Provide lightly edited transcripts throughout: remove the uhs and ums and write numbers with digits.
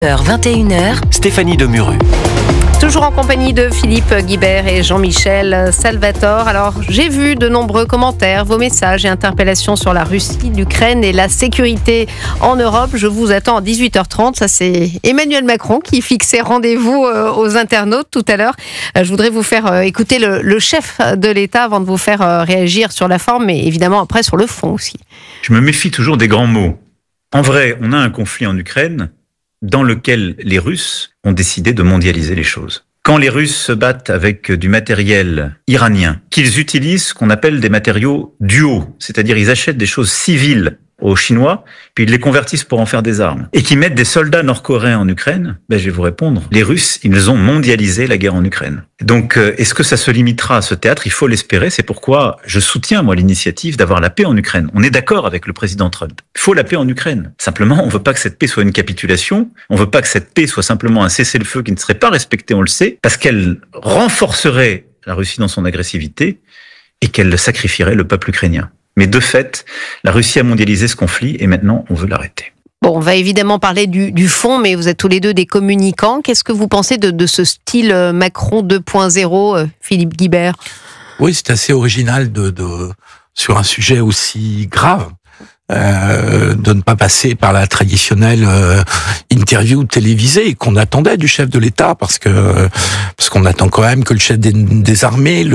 21h, Stéphanie Demuru. Toujours en compagnie de Philippe Guibert et Jean-Michel Salvatore. Alors, j'ai vu de nombreux commentaires, vos messages et interpellations sur la Russie, l'Ukraine et la sécurité en Europe. Je vous attends à 18h30. Ça, c'est Emmanuel Macron qui fixait rendez-vous aux internautes tout à l'heure. Je voudrais vous faire écouter le chef de l'État avant de vous faire réagir sur la forme, mais évidemment après sur le fond aussi. Je me méfie toujours des grands mots. En vrai, on a un conflit en Ukraine dans lequel les Russes ont décidé de mondialiser les choses. Quand les Russes se battent avec du matériel iranien, qu'ils utilisent ce qu'on appelle des matériaux duaux, c'est-à-dire ils achètent des choses civiles aux Chinois, puis ils les convertissent pour en faire des armes, et qui mettent des soldats nord-coréens en Ukraine, je vais vous répondre, les Russes, ils ont mondialisé la guerre en Ukraine. Donc, est-ce que ça se limitera à ce théâtre ? Il faut l'espérer, c'est pourquoi je soutiens, moi, l'initiative d'avoir la paix en Ukraine. On est d'accord avec le président Trump. Il faut la paix en Ukraine. Simplement, on veut pas que cette paix soit une capitulation, on veut pas que cette paix soit simplement un cessez-le-feu qui ne serait pas respecté, on le sait, parce qu'elle renforcerait la Russie dans son agressivité et qu'elle sacrifierait le peuple ukrainien. Mais de fait, la Russie a mondialisé ce conflit et maintenant on veut l'arrêter. Bon, on va évidemment parler du fond, mais vous êtes tous les deux des communicants. Qu'est-ce que vous pensez de ce style Macron 2.0, Philippe Guibert ? Oui, c'est assez original sur un sujet aussi grave. De ne pas passer par la traditionnelle interview télévisée qu'on attendait du chef de l'État, parce qu'on attend quand même que le chef des armées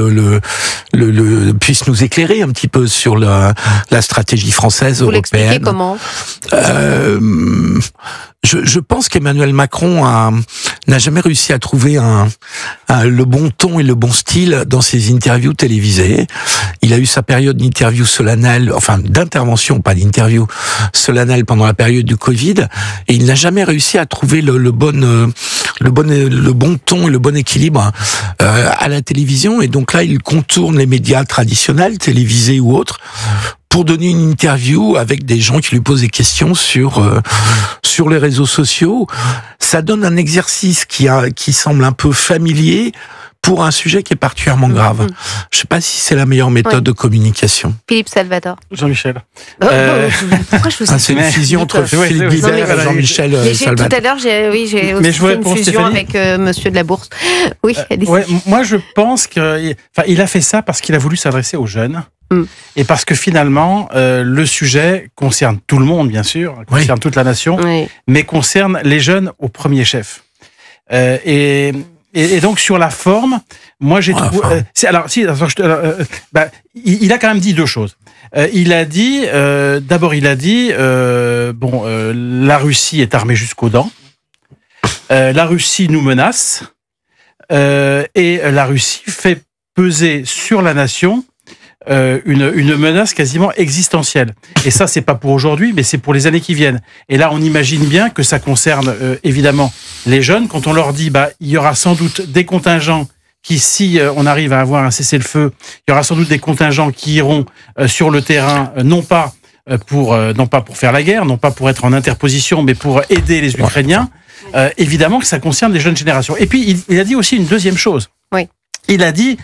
puisse nous éclairer un petit peu sur la stratégie française, vous européenne. L'expliquez comment ? Je pense qu'Emmanuel Macron n'a jamais réussi à trouver le bon ton et le bon style dans ses interviews télévisées. Il a eu sa période d'interview solennelle, enfin d'intervention, pas d'interview solennelle pendant la période du Covid, et il n'a jamais réussi à trouver le bon ton et le bon équilibre à la télévision. Et donc là, il contourne les médias traditionnels, télévisés ou autres, pour donner une interview avec des gens qui lui posent des questions sur les réseaux sociaux. Ça donne un exercice qui semble un peu familier pour un sujet qui est particulièrement grave. Je ne sais pas si c'est la meilleure méthode de communication. Philippe Salvatore. Jean-Michel. Pourquoi je vous c'est une fusion entre Philippe Guibert et Jean-Michel Salvatore. Tout à l'heure, j'ai aussi fait une fusion avec Monsieur de la Bourse. Oui, moi, je pense qu'il a fait ça parce qu'il a voulu s'adresser aux jeunes. Et parce que finalement, le sujet concerne tout le monde, bien sûr, concerne toute la nation, mais concerne les jeunes au premier chef. Et donc sur la forme, moi j'ai trouvé. Il a quand même dit deux choses. Il a dit, d'abord, la Russie est armée jusqu'aux dents. La Russie nous menace, et la Russie fait peser sur la nation une menace quasiment existentielle. Et ça, c'est pas pour aujourd'hui, mais c'est pour les années qui viennent. Et là, on imagine bien que ça concerne évidemment les jeunes. Quand on leur dit, il y aura sans doute des contingents qui, si on arrive à avoir un cessez-le-feu, il y aura sans doute des contingents qui iront sur le terrain, non pas pour faire la guerre, non pas pour être en interposition, mais pour aider les Ukrainiens. Évidemment que ça concerne les jeunes générations. Et puis, il a dit aussi une deuxième chose. Oui. Il a dit,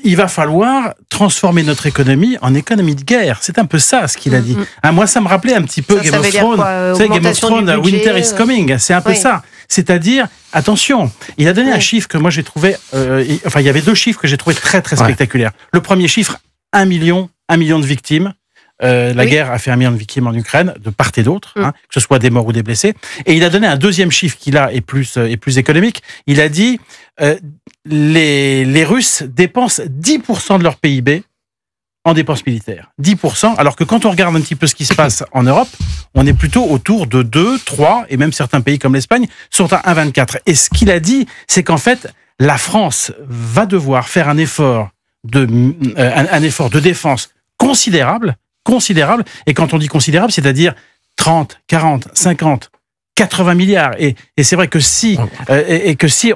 il va falloir transformer notre économie en économie de guerre. C'est un peu ça, ce qu'il a dit. Moi, ça me rappelait un petit peu Game of Thrones. Vous savez, Game of Thrones, Winter is Coming. C'est un peu ça. C'est-à-dire, attention, il a donné un chiffre que moi j'ai trouvé, il y avait deux chiffres que j'ai trouvé très, très spectaculaires. Le premier chiffre, 1 million de victimes. La guerre a fait 1 million de victimes en Ukraine, de part et d'autre, que ce soit des morts ou des blessés. Et il a donné un deuxième chiffre qui là est plus économique. Il a dit les Russes dépensent 10% de leur PIB en dépenses militaires. 10%, alors que quand on regarde un petit peu ce qui se passe en Europe, on est plutôt autour de 2, 3, et même certains pays comme l'Espagne sont à 1,24. Et ce qu'il a dit, c'est qu'en fait, la France va devoir faire un effort de défense considérable. Et quand on dit considérable, c'est-à-dire 30, 40, 50, 80 milliards. Et c'est vrai que si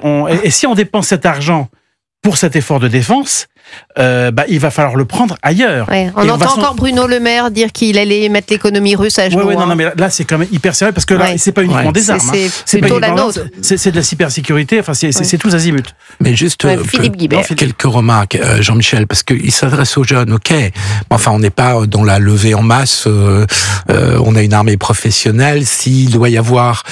on dépense cet argent pour cet effort de défense, il va falloir le prendre ailleurs. Ouais, on entend encore Bruno Le Maire dire qu'il allait mettre l'économie russe à genoux. Oui, non, mais là, c'est quand même hyper sérieux, parce que là, c'est pas uniquement des armes. C'est plutôt la nôtre. C'est de la cybersécurité, enfin, c'est tous azimuts. Mais juste Philippe Guibert. Quelques remarques, Jean-Michel, parce qu'il s'adresse aux jeunes, ok. Enfin, on n'est pas dans la levée en masse, on a une armée professionnelle. S'il doit y avoir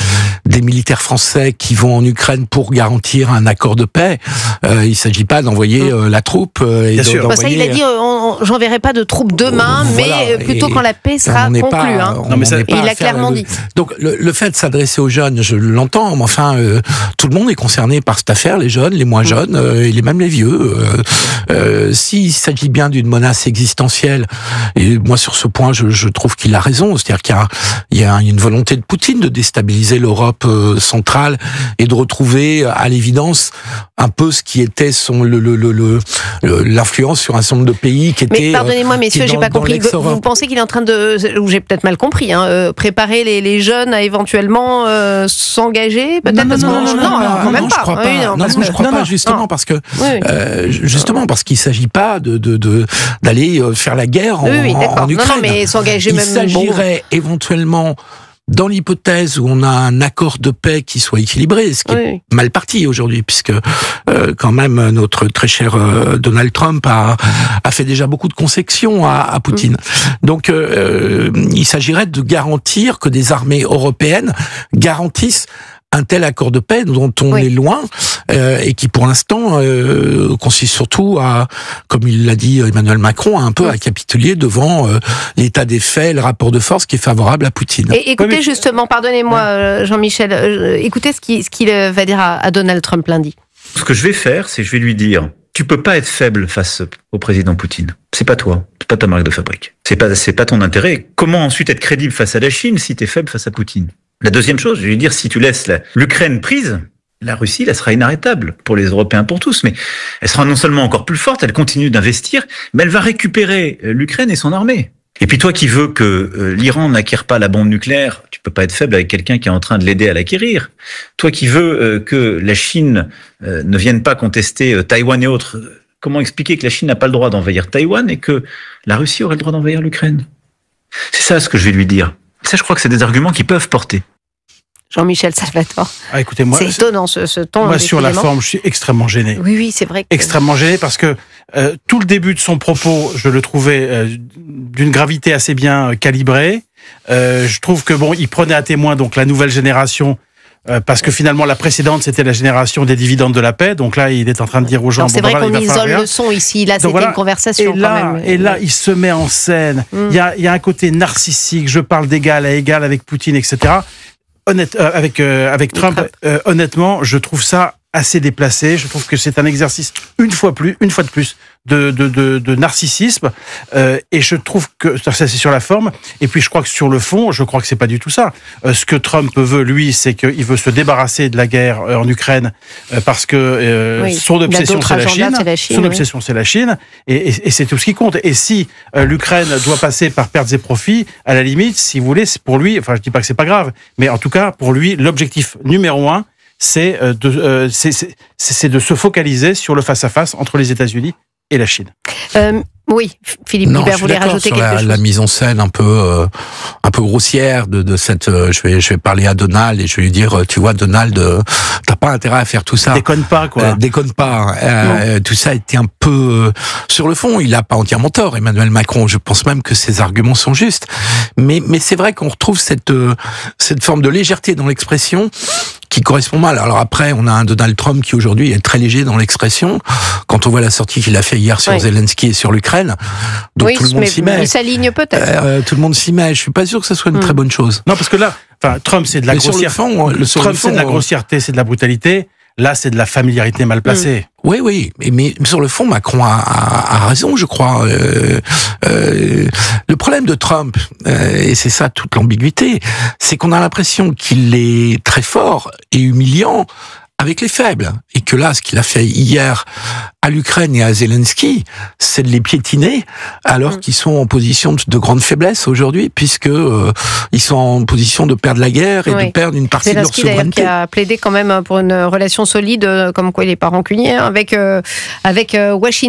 des militaires français qui vont en Ukraine pour garantir un accord de paix, il s'agit pas d'envoyer la troupe. Bien sûr. Ça, il a dit, j'enverrai pas de troupes demain, mais plutôt quand la paix sera conclue. Il a clairement dit. Donc, le fait de s'adresser aux jeunes, je l'entends, mais enfin, tout le monde est concerné par cette affaire, les jeunes, les moins jeunes, et même les vieux. S'il s'agit bien d'une menace existentielle, et moi sur ce point, je trouve qu'il a raison, c'est-à-dire qu'il y a une volonté de Poutine de déstabiliser l'Europe centrale et de retrouver à l'évidence un peu ce qui était l'influence sur un certain nombre de pays qui étaient. Mais pardonnez-moi, messieurs, j'ai pas compris. Vous pensez qu'il est en train de, ou j'ai peut-être mal compris, préparer les jeunes à éventuellement s'engager, peut-être? Non, je crois pas. Non, je crois pas, justement parce que justement parce qu'il s'agit pas d'aller faire la guerre en Ukraine. Non, mais s'engager même. Il s'agirait éventuellement, dans l'hypothèse où on a un accord de paix qui soit équilibré, ce qui est mal parti aujourd'hui, puisque quand même notre très cher Donald Trump a fait déjà beaucoup de concessions à Poutine. Donc il s'agirait de garantir que des armées européennes garantissent un tel accord de paix dont on est loin et qui pour l'instant consiste surtout à, comme il l'a dit Emmanuel Macron, un peu à capituler devant l'état des faits, le rapport de force qui est favorable à Poutine. Et écoutez justement, pardonnez-moi Jean-Michel, écoutez ce qu'il va dire à Donald Trump lundi. Ce que je vais faire, c'est je vais lui dire, tu peux pas être faible face au président Poutine. C'est pas toi, c'est pas ta marque de fabrique. C'est pas ton intérêt. Comment ensuite être crédible face à la Chine si t'es faible face à Poutine? La deuxième chose, je vais lui dire, si tu laisses l'Ukraine prise, la Russie, elle sera inarrêtable pour les Européens, pour tous. Mais elle sera non seulement encore plus forte, elle continue d'investir, mais elle va récupérer l'Ukraine et son armée. Et puis toi qui veux que l'Iran n'acquiert pas la bombe nucléaire, tu peux pas être faible avec quelqu'un qui est en train de l'aider à l'acquérir. Toi qui veux que la Chine ne vienne pas contester Taïwan et autres, comment expliquer que la Chine n'a pas le droit d'envahir Taïwan et que la Russie aurait le droit d'envahir l'Ukraine? C'est ça ce que je vais lui dire. Ça, je crois que c'est des arguments qui peuvent porter. Jean-Michel Salvatore. Écoutez, moi, c'est étonnant ce ton. Moi, sur la forme, je suis extrêmement gêné. Oui, c'est vrai. Extrêmement gêné parce que tout le début de son propos, je le trouvais d'une gravité assez bien calibrée. Je trouve que il prenait à témoin donc la nouvelle génération. Parce que finalement, la précédente, c'était la génération des dividendes de la paix. Donc là, il est en train de dire aux gens... C'est vrai qu'on isole le son ici. Là, c'était une conversation quand même. Et là, il se met en scène. Il y a un côté narcissique. Je parle d'égal à égal avec Poutine, etc. Avec Trump, honnêtement, je trouve ça assez déplacé. Je trouve que c'est un exercice, une fois de plus, de narcissisme. Et je trouve que ça, c'est sur la forme. Et puis, je crois que sur le fond, je crois que c'est pas du tout ça. Ce que Trump veut, lui, c'est qu'il veut se débarrasser de la guerre en Ukraine parce que son obsession, c'est la Chine. Son obsession, c'est la Chine. Et c'est tout ce qui compte. Et si l'Ukraine doit passer par pertes et profits, à la limite, si vous voulez, c'est pour lui, enfin, je dis pas que c'est pas grave, mais en tout cas, pour lui, l'objectif numéro 1, c'est de se focaliser sur le face-à-face entre les États-Unis et la Chine. Oui, Philippe Guibert voulait rajouter quelque chose. La mise en scène un peu grossière de cette. Je vais parler à Donald et je vais lui dire, tu vois, Donald, t'as pas intérêt à faire tout ça. Déconne pas, quoi. Déconne pas. Tout ça était un peu sur le fond. Il a pas entièrement tort, Emmanuel Macron. Je pense même que ses arguments sont justes. Mais c'est vrai qu'on retrouve cette forme de légèreté dans l'expression qui correspond mal. Alors après, on a un Donald Trump qui aujourd'hui est très léger dans l'expression. Quand on voit la sortie qu'il a fait hier sur Zelensky et sur l'Ukraine, donc tout le monde s'y met. Il s'aligne peut-être. Tout le monde s'y met. Je suis pas sûr que ça soit une très bonne chose. Non, parce que là, Trump, c'est de la grossièreté. Trump, c'est de la grossièreté, c'est de la brutalité. Là, c'est de la familiarité mal placée. Oui, mais sur le fond, Macron a raison, je crois. Le problème de Trump, et c'est ça toute l'ambiguïté, c'est qu'on a l'impression qu'il est très fort et humiliant avec les faibles. Et que là, ce qu'il a fait hier à l'Ukraine et à Zelensky, c'est de les piétiner, alors qu'ils sont en position de grande faiblesse aujourd'hui, puisque ils sont en position de perdre la guerre et de perdre une partie de leur souveraineté. Zelensky, d'ailleurs, qui a plaidé quand même pour une relation solide, comme quoi il n'est pas rancunier, avec Washington.